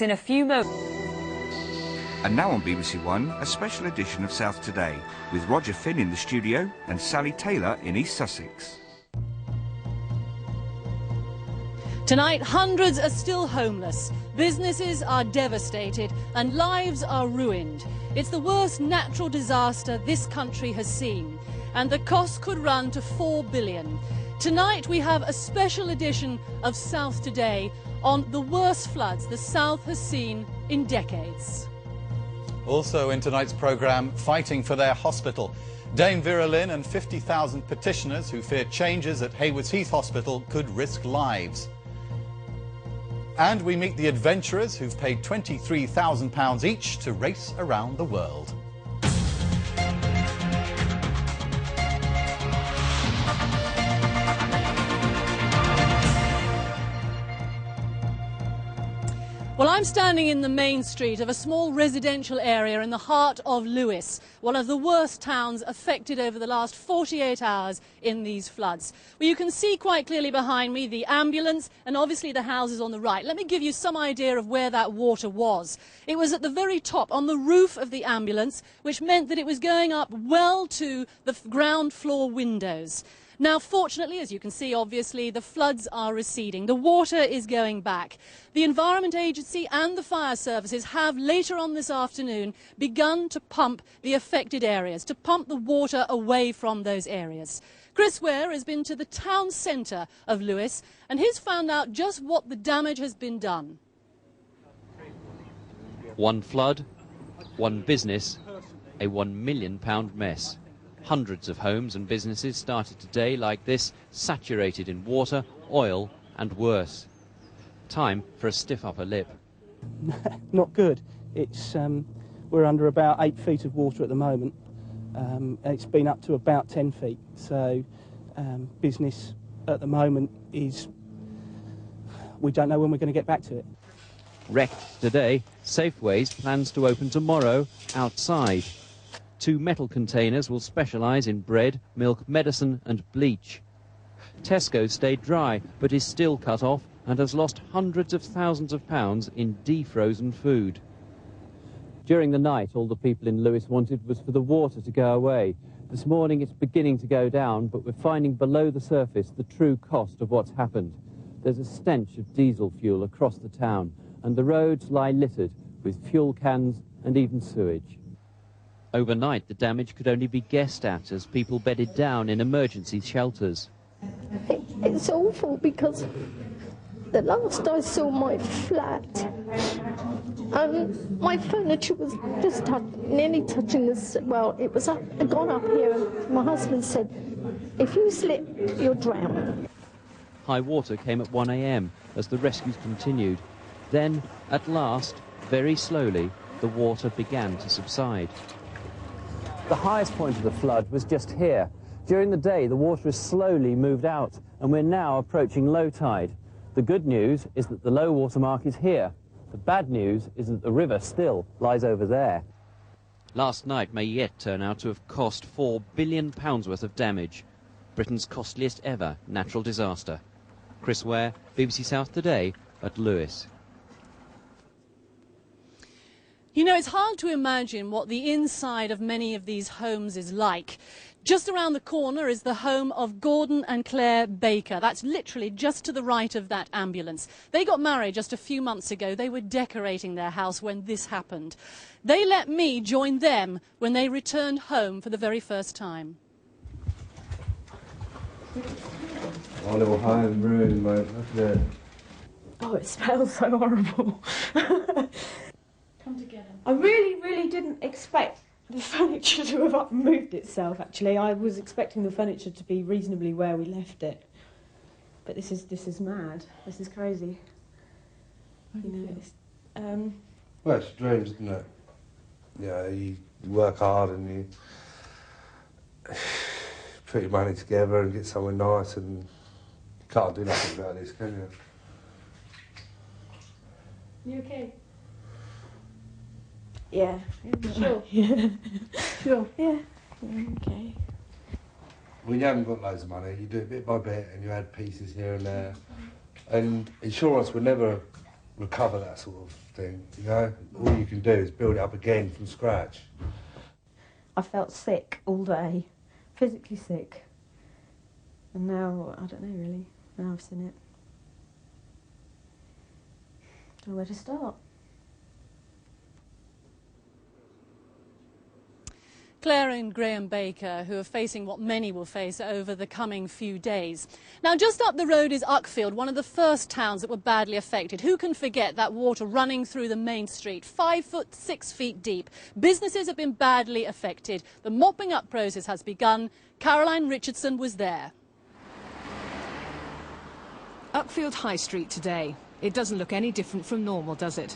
In a few moments. And now on BBC One, a special edition of South Today, with Roger Finn in the studio and Sally Taylor in East Sussex. Tonight, hundreds are still homeless, businesses are devastated, and lives are ruined. It's the worst natural disaster this country has seen, and the cost could run to $4 billion. Tonight, we have a special edition of South Today on the worst floods the South has seen in decades. Also in tonight's programme, fighting for their hospital. Dame Vera Lynn and 50,000 petitioners who fear changes at Haywards Heath Hospital could risk lives. And we meet the adventurers who've paid £23,000 each to race around the world. Well, I'm standing in the main street of a small residential area in the heart of Lewes, one of the worst towns affected over the last 48 hours in these floods. Well, you can see quite clearly behind me the ambulance and obviously the houses on the right. Let me give you some idea of where that water was. It was at the very top, on the roof of the ambulance, which meant that it was going up well to the ground floor windows. Now, fortunately, as you can see, obviously, the floods are receding. The water is going back. The Environment Agency and the fire services have, later on this afternoon, begun to pump the affected areas, to pump the water away from those areas. Chris Ware has been to the town centre of Lewes, and he's found out just what the damage has been done. One flood, one business, a £1 million mess. Hundreds of homes and businesses started today like this, saturated in water, oil and worse. Time for a stiff upper lip. Not good. It's we're under about 8 feet of water at the moment. It's been up to about 10 feet. So business at the moment is, we don't know when we're going to get back to it. Wrecked today, Safeways plans to open tomorrow outside. 2 metal containers will specialise in bread, milk, medicine and bleach. Tesco stayed dry but is still cut off and has lost hundreds of thousands of pounds in defrozen food. During the night, all the people in Lewes wanted was for the water to go away. This morning it's beginning to go down, but we're finding below the surface the true cost of what's happened. There's a stench of diesel fuel across the town, and the roads lie littered with fuel cans and even sewage. Overnight, the damage could only be guessed at as people bedded down in emergency shelters. It's awful because the last I saw my flat, my furniture was just nearly touching this. Well, it was gone up here, and my husband said, if you slip, you'll drown. High water came at 1 a.m. as the rescues continued. Then, at last, very slowly, the water began to subside. The highest point of the flood was just here. During the day, the water has slowly moved out, and we're now approaching low tide. The good news is that the low water mark is here. The bad news is that the river still lies over there. Last night may yet turn out to have cost £4 billion worth of damage. Britain's costliest ever natural disaster. Chris Ware, BBC South Today at Lewes. You know, it's hard to imagine what the inside of many of these homes is like. Just around the corner is the home of Gordon and Claire Baker. That's literally just to the right of that ambulance. They got married just a few months ago. They were decorating their house when this happened. They let me join them when they returned home for the very first time. Our little home ruined, mate. Look at it. Oh, it smells so horrible. Come together. I really didn't expect the furniture to have moved itself, actually. I was expecting the furniture to be reasonably where we left it. But this is mad. This is crazy. You know, it's, well, it's dreams, isn't it? Yeah, you work hard and you put your money together and get somewhere nice, and you can't do nothing about this, can you? You okay? Yeah. Sure. Yeah. Sure. Yeah. Okay. When you haven't got loads of money, you do it bit by bit and you add pieces here and there. And insurance would never recover that sort of thing, you know? All you can do is build it up again from scratch. I felt sick all day, physically sick. And now, I don't know really, now I've seen it. I don't know where to start. Claire and Graham Baker, who are facing what many will face over the coming few days. Now, just up the road is Uckfield, one of the first towns that were badly affected. Who can forget that water running through the main street, 5 foot 6 feet deep? Businesses have been badly affected. The mopping up process has begun. Caroline Richardson was there. Uckfield High Street today. It doesn't look any different from normal, does it?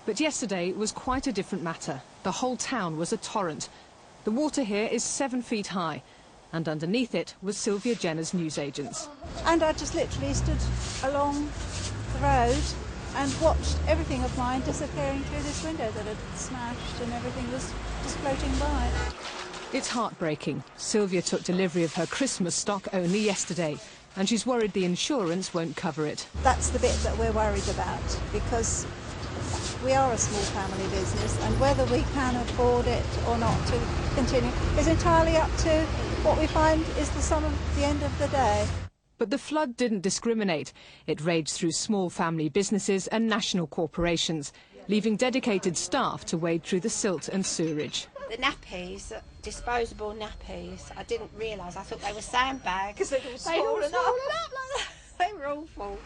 But yesterday was quite a different matter. The whole town was a torrent. The water here is 7 feet high, and underneath it was Sylvia Jenner's newsagents. And I just literally stood along the road and watched everything of mine disappearing through this window that had smashed, and everything was just floating by. It's heartbreaking. Sylvia took delivery of her Christmas stock only yesterday, and she's worried the insurance won't cover it. That's the bit that we're worried about, because we are a small family business, and whether we can afford it or not to continue is entirely up to what we find is the sum of the end of the day. But the flood didn't discriminate. It raged through small family businesses and national corporations, leaving dedicated staff to wade through the silt and sewerage. The nappies, disposable nappies, I didn't realise. I thought they were sandbags. Because they were swollen up like that. They were awful.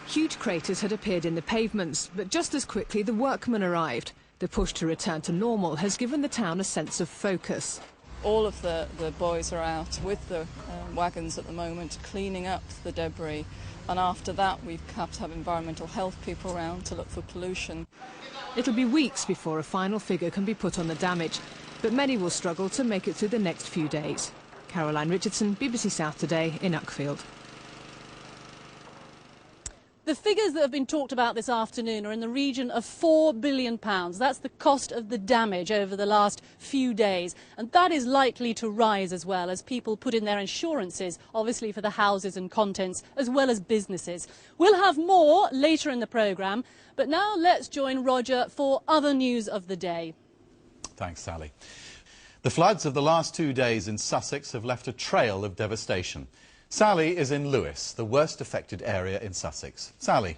Huge craters had appeared in the pavements, but just as quickly the workmen arrived. The push to return to normal has given the town a sense of focus. All of the boys are out with the wagons at the moment, cleaning up the debris. And after that, we've have to have environmental health people around to look for pollution. It'll be weeks before a final figure can be put on the damage, but many will struggle to make it through the next few days. Caroline Richardson, BBC South Today in Uckfield. The figures that have been talked about this afternoon are in the region of £4 billion. That's the cost of the damage over the last few days. And that is likely to rise as well as people put in their insurances, obviously for the houses and contents, as well as businesses. We'll have more later in the programme, but now let's join Roger for other news of the day. Thanks, Sally. The floods of the last 2 days in Sussex have left a trail of devastation. Sally is in Lewes, the worst affected area in Sussex. Sally.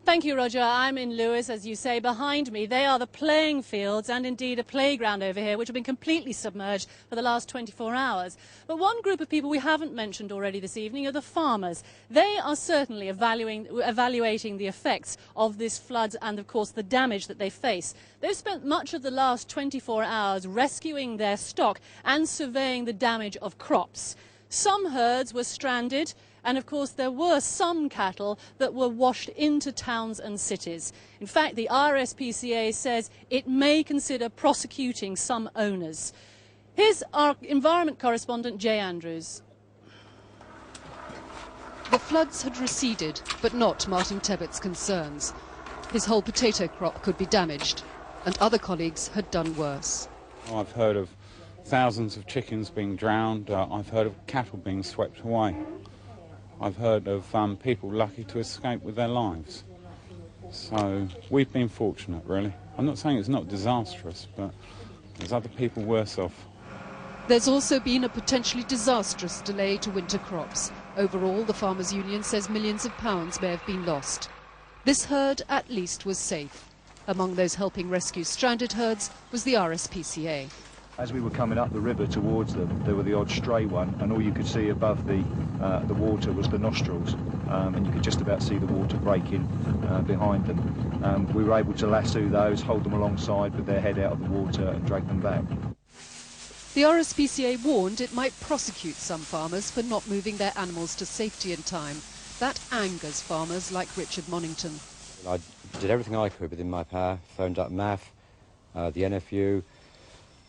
Thank you, Roger. I'm in Lewes, as you say. Behind me, they are the playing fields and indeed a playground over here, which have been completely submerged for the last 24 hours. But one group of people we haven't mentioned already this evening are the farmers. They are certainly evaluating the effects of this flood and, of course, the damage that they face. They've spent much of the last 24 hours rescuing their stock and surveying the damage of crops. Some herds were stranded, and of course there were some cattle that were washed into towns and cities. In fact, the RSPCA says it may consider prosecuting some owners. Here's our environment correspondent, Jay Andrews. The floods had receded, but not Martin Tebbett's concerns. His whole potato crop could be damaged, and other colleagues had done worse. I've heard of thousands of chickens being drowned. I've heard of cattle being swept away. I've heard of people lucky to escape with their lives. So we've been fortunate, really. I'm not saying it's not disastrous, but there's other people worse off. There's also been a potentially disastrous delay to winter crops. Overall, the Farmers' Union says millions of pounds may have been lost. This herd, at least, was safe. Among those helping rescue stranded herds was the RSPCA. As we were coming up the river towards them, there were the odd stray one, and all you could see above the water was the nostrils, and you could just about see the water breaking behind them. We were able to lasso those, hold them alongside with their head out of the water and drag them back. The RSPCA warned it might prosecute some farmers for not moving their animals to safety in time. That angers farmers like Richard Monington. I did everything I could within my power, phoned up MAF, the NFU,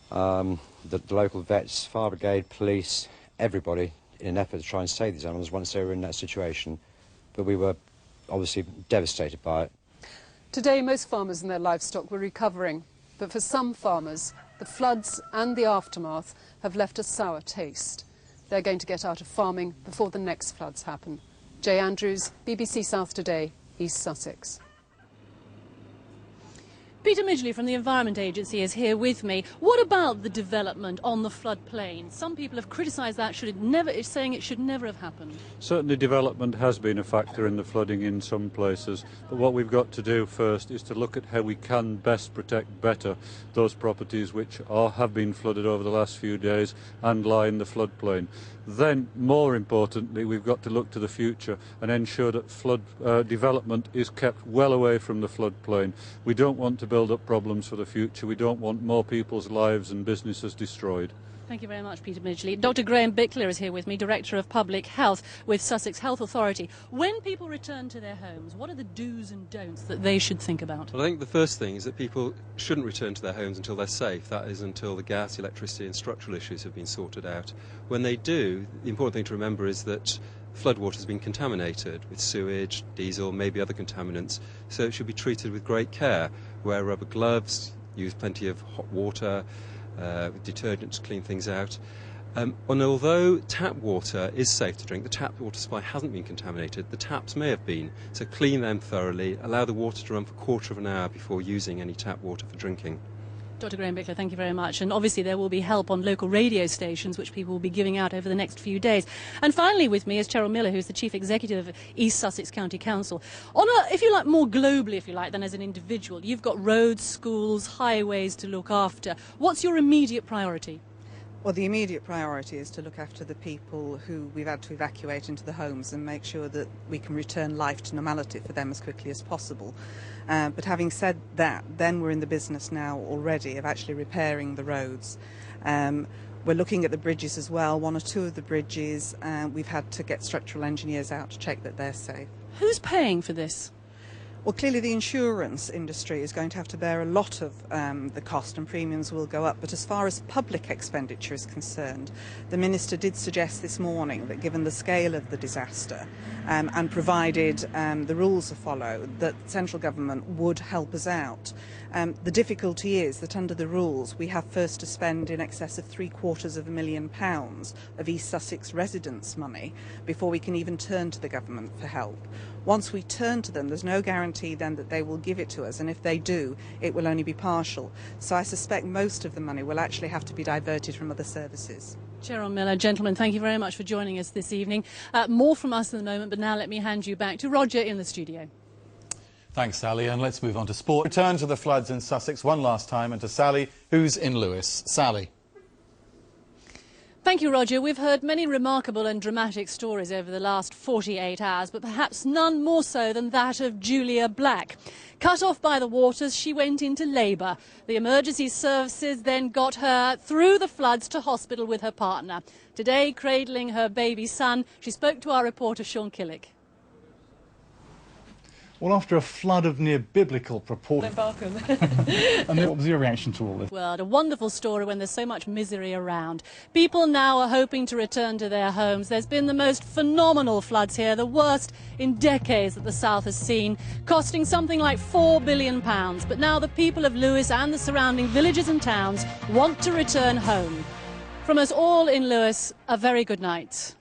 the local vets, fire brigade, police, everybody in an effort to try and save these animals once they were in that situation. But we were obviously devastated by it. Today, most farmers and their livestock were recovering, but for some farmers, the floods and the aftermath have left a sour taste. They're going to get out of farming before the next floods happen. Jay Andrews, BBC South Today, East Sussex. Peter Midgley from the Environment Agency is here with me. What about the development on the floodplain? Some people have criticised that, saying it should never have happened. Certainly development has been a factor in the flooding in some places, but what we've got to do first is to look at how we can best protect better those properties which have been flooded over the last few days and lie in the floodplain. Then, more importantly, we've got to look to the future and ensure that flood development is kept well away from the floodplain. We don't want to build up problems for the future. We don't want more people's lives and businesses destroyed. Thank you very much, Peter Midgley. Dr. Graham Bickler is here with me, Director of Public Health with Sussex Health Authority. When people return to their homes, what are the do's and don'ts that they should think about? Well, I think the first thing is that people shouldn't return to their homes until they're safe. That is until the gas, electricity and structural issues have been sorted out. When they do, the important thing to remember is that floodwater has been contaminated with sewage, diesel, maybe other contaminants, so it should be treated with great care. Wear rubber gloves, use plenty of hot water, with detergent to clean things out. And although tap water is safe to drink, the tap water supply hasn't been contaminated, the taps may have been. So clean them thoroughly, allow the water to run for a quarter of an hour before using any tap water for drinking. Dr. Graham Bickler, thank you very much. And obviously there will be help on local radio stations, which people will be giving out over the next few days. And finally with me is Cheryl Miller, who's the Chief Executive of East Sussex County Council. If you like, more globally, if you like, than as an individual, you've got roads, schools, highways to look after. What's your immediate priority? Well, the immediate priority is to look after the people who we've had to evacuate into the homes and make sure that we can return life to normality for them as quickly as possible. But having said that, then we're in the business now already of actually repairing the roads. We're looking at the bridges as well. One or two of the bridges, we've had to get structural engineers out to check that they're safe. Who's paying for this? Well, clearly the insurance industry is going to have to bear a lot of the cost and premiums will go up. But as far as public expenditure is concerned, the Minister did suggest this morning that given the scale of the disaster and provided the rules are followed, that central government would help us out. The difficulty is that under the rules we have first to spend in excess of £750,000 of East Sussex residents' money before we can even turn to the government for help. Once we turn to them, there's no guarantee then that they will give it to us, and if they do, it will only be partial. So I suspect most of the money will actually have to be diverted from other services. Cheryl Miller, gentlemen, thank you very much for joining us this evening. More from us at the moment, but now let me hand you back to Roger in the studio. Thanks, Sally, and let's move on to sport. Return to the floods in Sussex one last time, and to Sally, who's in Lewes. Sally. Thank you, Roger. We've heard many remarkable and dramatic stories over the last 48 hours, but perhaps none more so than that of Julia Black. Cut off by the waters, she went into labour. The emergency services then got her through the floods to hospital with her partner. Today, cradling her baby son, she spoke to our reporter Sean Killick. Well, after a flood of near-biblical proportions... And what was your reaction to all this? Well, a wonderful story when there's so much misery around. People now are hoping to return to their homes. There's been the most phenomenal floods here, the worst in decades that the South has seen, costing something like £4 billion. But now the people of Lewes and the surrounding villages and towns want to return home. From us all in Lewes, a very good night.